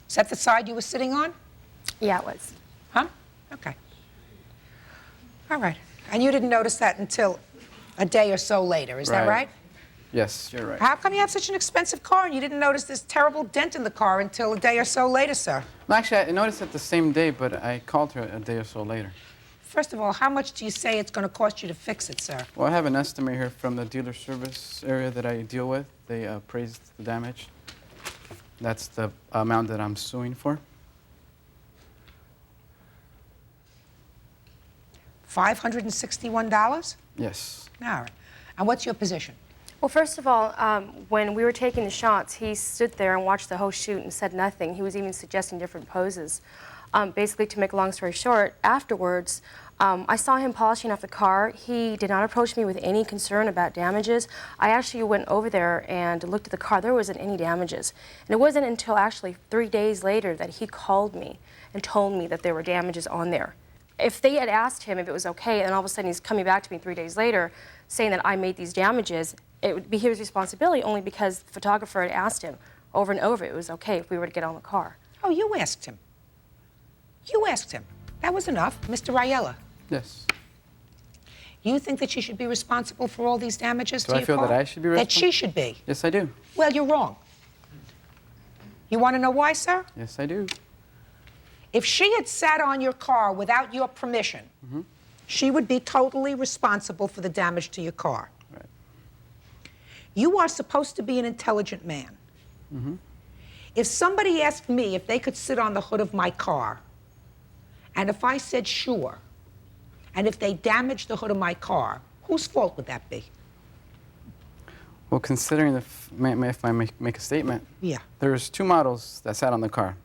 Is that the side you were sitting on? Yeah, it was. Huh? Okay. All right. And you didn't notice that until a day or so later, is that right? Yes, you're right. How come you have such an expensive car and you didn't notice this terrible dent in the car until a day or so later, sir? Well, actually, I noticed it the same day, but I called her a day or so later. First of all, how much do you say it's going to cost you to fix it, sir? Well, I have an estimate here from the dealer service area that I deal with. They appraised the damage. That's the amount that I'm suing for. $561? Yes. All right. And what's your position? Well, first of all, when we were taking the shots, he stood there and watched the whole shoot and said nothing. He was even suggesting different poses. Basically, to make a long story short, afterwards, I saw him polishing off the car. He did not approach me with any concern about damages. I actually went over there and looked at the car. There wasn't any damages. And it wasn't until actually 3 days later that he called me and told me that there were damages on there. If they had asked him if it was okay, and all of a sudden he's coming back to me 3 days later saying that I made these damages, it would be his responsibility only because the photographer had asked him over and over it was okay if we were to get on the car. Oh, you asked him. You asked him. That was enough. Mr. Raiella. Yes. You think that she should be responsible for all these damages to Do I your feel car? that I should be responsible? That she should be. Yes, I do. Well, you're wrong. You want to know why, sir? Yes, I do. If she had sat on your car without your permission, she would be totally responsible for the damage to your car. Right. You are supposed to be an intelligent man. If somebody asked me if they could sit on the hood of my car, and if I said sure, and if they damaged the hood of my car, whose fault would that be? Well, considering if I make a statement, Yeah. there's 2 models that sat on the car.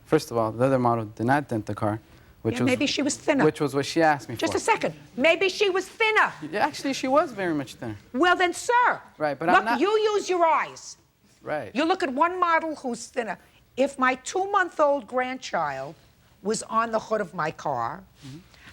First of all, the other model did not dent the car, which Yeah, was maybe she was thinner. which was what she asked me Just for. a second. Maybe she was thinner. Yeah, actually, she was very much thinner. Well, then, sir. Right, but look, I'm not. you use your eyes. Right. You look at one model who's thinner. If my 2-month-old grandchild was on the hood of my car,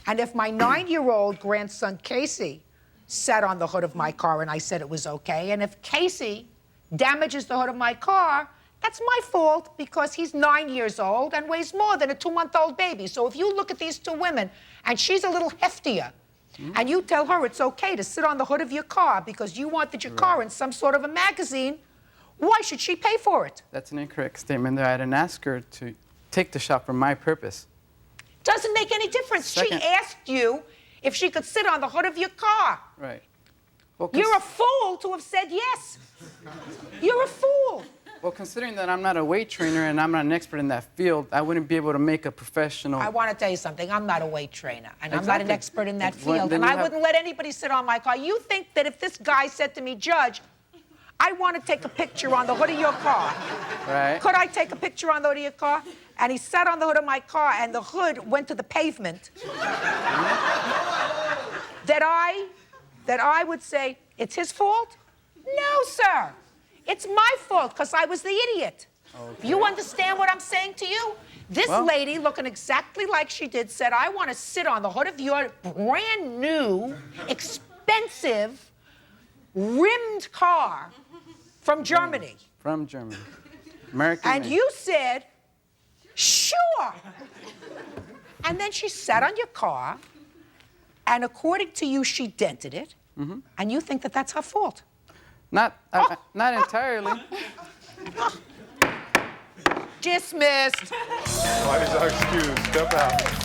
and if my 9-year-old grandson, Casey, sat on the hood of my car and I said it was okay, and if Casey damages the hood of my car, that's my fault because he's 9 years old and weighs more than a 2-month-old baby. So if you look at these 2 women and she's a little heftier, and you tell her it's okay to sit on the hood of your car because you wanted your car in some sort of a magazine, why should she pay for it? That's an incorrect statement there. I didn't ask her to take the shot for my purpose. Doesn't make any difference. Second. She asked you if she could sit on the hood of your car. Right. Well, You're a fool to have said yes. You're a fool. Well, considering that I'm not a weight trainer and I'm not an expert in that field, I wouldn't be able to make a professional... I want to tell you something. I'm not a weight trainer, and I'm not an Exactly. expert in that Well, field, then and you I wouldn't let anybody sit on my car. You think that if this guy said to me, Judge, I want to take a picture on the hood of your car. Right. Could I take a picture on the hood of your car? And he sat on the hood of my car, and the hood went to the pavement. that I would say, it's his fault? No, sir. It's my fault, because I was the idiot. Okay. You understand what I'm saying to you? This lady, looking exactly like she did, said, I want to sit on the hood of your brand new, expensive, rimmed car from Germany. From Germany. American And made. you said, sure. And then she sat on your car, and according to you, she dented it, and you think that that's her fault. Not entirely. Dismissed. Parties are excused. Step out.